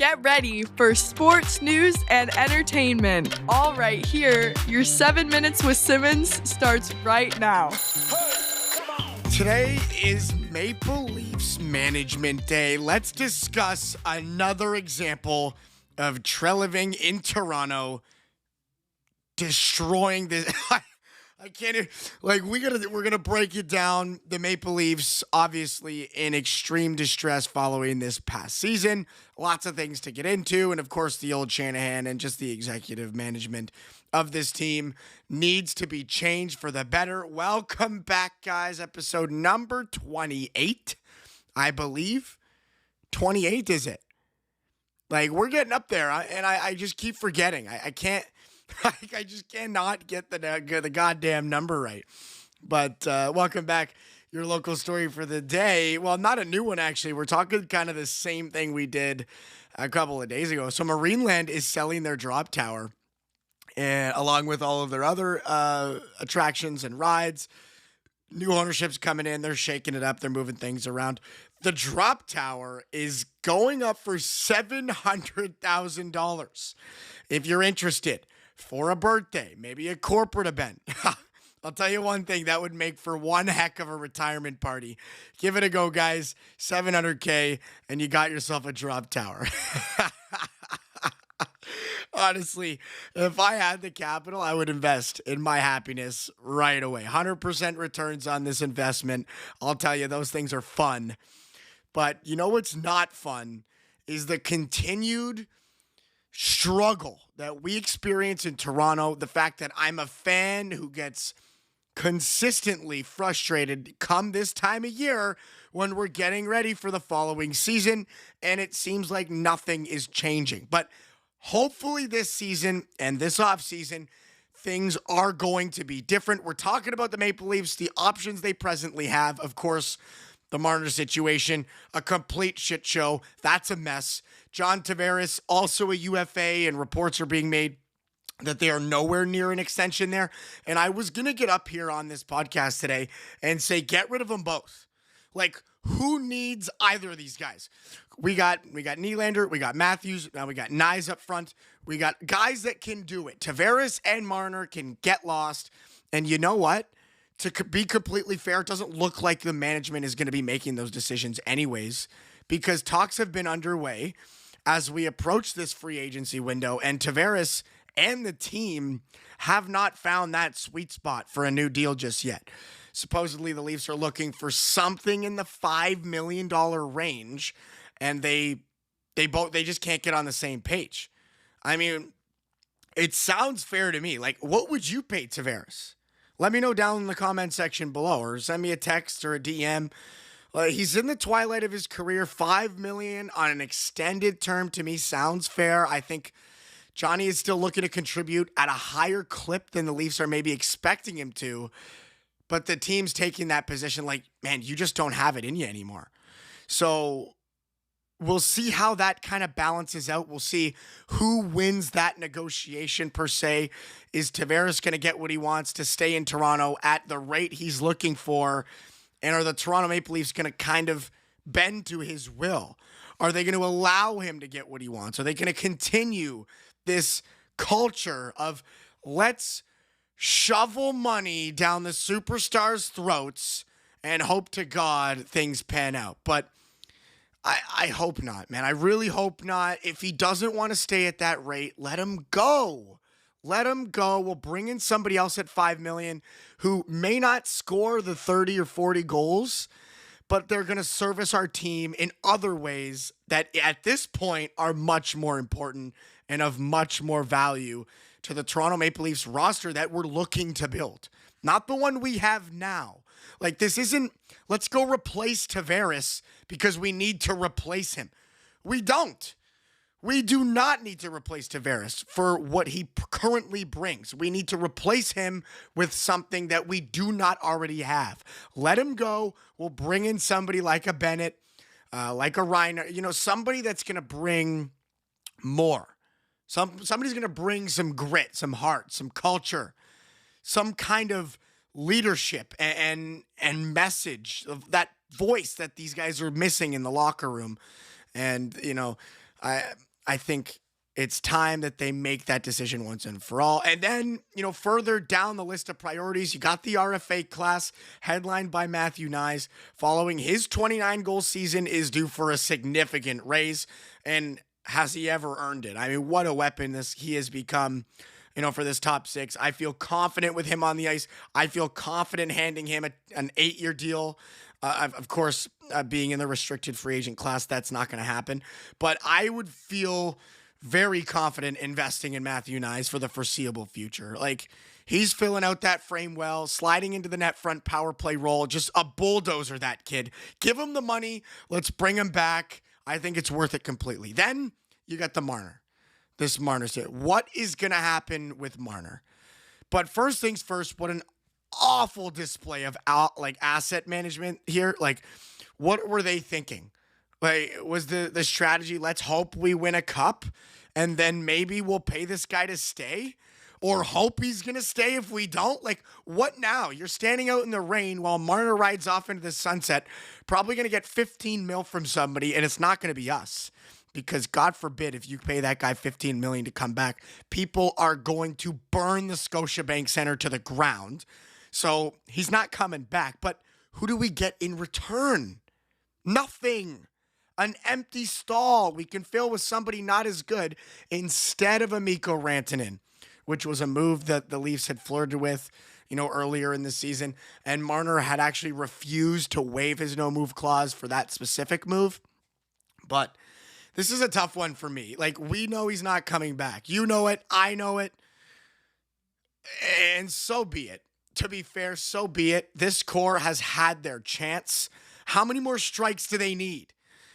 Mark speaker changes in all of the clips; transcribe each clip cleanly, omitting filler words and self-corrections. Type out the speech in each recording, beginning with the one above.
Speaker 1: Get ready for sports news and entertainment. All right, here, your 7 minutes with Simmons starts right now.
Speaker 2: Today is Maple Leafs Management Day. Let's discuss another example of Treliving in Toronto destroying this. I can't, like, we're gonna break it down. The Maple Leafs, obviously in extreme distress following this past season. Lots of things to get into, and of course the old Shanahan and just the executive management of this team needs to be changed for the better. Welcome back, guys. Episode number 28, I believe. 28, is it? Like, we're getting up there, and I just keep forgetting. I can't. I just cannot get the goddamn number right. But welcome back. Your local story for the day. Well, not a new one, actually. We're talking kind of the same thing we did a couple of days ago. So Marineland is selling their drop tower, and along with all of their other attractions and rides. New ownership's coming in. They're shaking it up. They're moving things around. The drop tower is going up for $700,000. If you're interested, for a birthday, maybe a corporate event. I'll tell you one thing, that would make for one heck of a retirement party. Give it a go, guys. $700K, and you got yourself a drop tower. Honestly, if I had the capital, I would invest in my happiness right away. 100% returns on this investment. I'll tell you, those things are fun. But you know what's not fun is the continued struggle that we experience in Toronto. The fact that I'm a fan who gets consistently frustrated come this time of year when we're getting ready for the following season, and it seems like nothing is changing. But hopefully this season and this offseason, things are going to be different. We're talking about the Maple Leafs, the options they presently have. Of course, the Marner situation, a complete shit show. That's a mess. John Tavares, also a UFA, and reports are being made that they are nowhere near an extension there. And I was going to get up here on this podcast today and say, get rid of them both. Like, who needs either of these guys? We got Nylander, we got Matthews, now we got Nyes up front. We got guys that can do it. Tavares and Marner can get lost. And you know what? To be completely fair, it doesn't look like the management is going to be making those decisions anyways, because talks have been underway as we approach this free agency window, and Tavares and the team have not found that sweet spot for a new deal just yet. Supposedly, the Leafs are looking for something in the $5 million range, and they just can't get on the same page. I mean, it sounds fair to me. Like, what would you pay Tavares? Let me know down in the comment section below, or send me a text or a DM. He's in the twilight of his career. $5 million on an extended term to me sounds fair. I think Johnny is still looking to contribute at a higher clip than the Leafs are maybe expecting him to. But the team's taking that position like, man, you just don't have it in you anymore. So we'll see how that kind of balances out. We'll see who wins that negotiation per se. Is Tavares going to get what he wants to stay in Toronto at the rate he's looking for? And are the Toronto Maple Leafs going to kind of bend to his will? Are they going to allow him to get what he wants? Are they going to continue this culture of let's shovel money down the superstars' throats and hope to God things pan out? But I hope not, man. I really hope not. If he doesn't want to stay at that rate, let him go. Let him go. We'll bring in somebody else at $5 million who may not score the 30 or 40 goals, but they're going to service our team in other ways that at this point are much more important and of much more value to the Toronto Maple Leafs roster that we're looking to build. Not the one we have now. Like, this isn't, let's go replace Tavares because we need to replace him. We don't. We do not need to replace Tavares for what he currently brings. We need to replace him with something that we do not already have. Let him go. We'll bring in somebody like a Bennett, like a Reiner, somebody that's going to bring more. Somebody's going to bring some grit, some heart, some culture, some kind of leadership and message of that voice that these guys are missing in the locker room. And, I think it's time that they make that decision once and for all. And then, further down the list of priorities, you got the RFA class headlined by Matthew Nyes. Following his 29 goal season is due for a significant raise. And has he ever earned it? I mean, what a weapon he has become, for this top six. I feel confident with him on the ice. I feel confident handing him an 8-year deal. Of course, being in the restricted free agent class, that's not going to happen. But I would feel very confident investing in Matthew Nyes for the foreseeable future. Like, he's filling out that frame well, sliding into the net front power play role, just a bulldozer, that kid. Give him the money. Let's bring him back. I think it's worth it completely. Then you got the Marner. This Marner shit. What is going to happen with Marner? But first things first, what an awful display of asset management here. Like, what were they thinking? Like, was the strategy, let's hope we win a cup and then maybe we'll pay this guy to stay? Or hope he's going to stay if we don't? Like, what now? You're standing out in the rain while Marner rides off into the sunset, probably going to get 15 mil from somebody, and it's not going to be us. Because God forbid if you pay that guy $15 million to come back, people are going to burn the Scotiabank Center to the ground. So he's not coming back. But who do we get in return? Nothing. An empty stall we can fill with somebody not as good instead of a Mikko Rantanen, which was a move that the Leafs had flirted with, earlier in the season. And Marner had actually refused to waive his no-move clause for that specific move. But this is a tough one for me. Like, we know he's not coming back. You know it. I know it. And so be it. To be fair, so be it. This core has had their chance. How many more strikes do they need?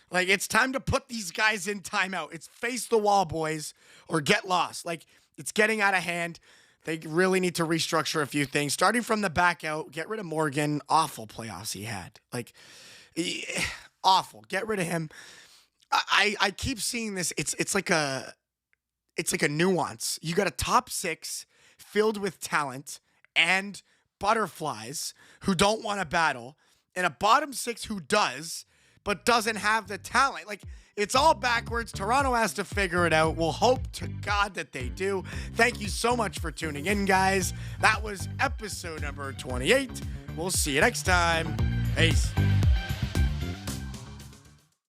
Speaker 2: Like, it's time to put these guys in timeout. It's face the wall, boys, or get lost. Like, it's getting out of hand. They really need to restructure a few things. Starting from the back out, get rid of Morgan. Awful playoffs he had. Like, awful. Get rid of him. I keep seeing this. It's like a nuance. You got a top six filled with talent and butterflies who don't want to battle, and a bottom six who does, but doesn't have the talent. Like, it's all backwards. Toronto has to figure it out. We'll hope to God that they do. Thank you so much for tuning in, guys. That was episode number 28. We'll see you next time. Peace.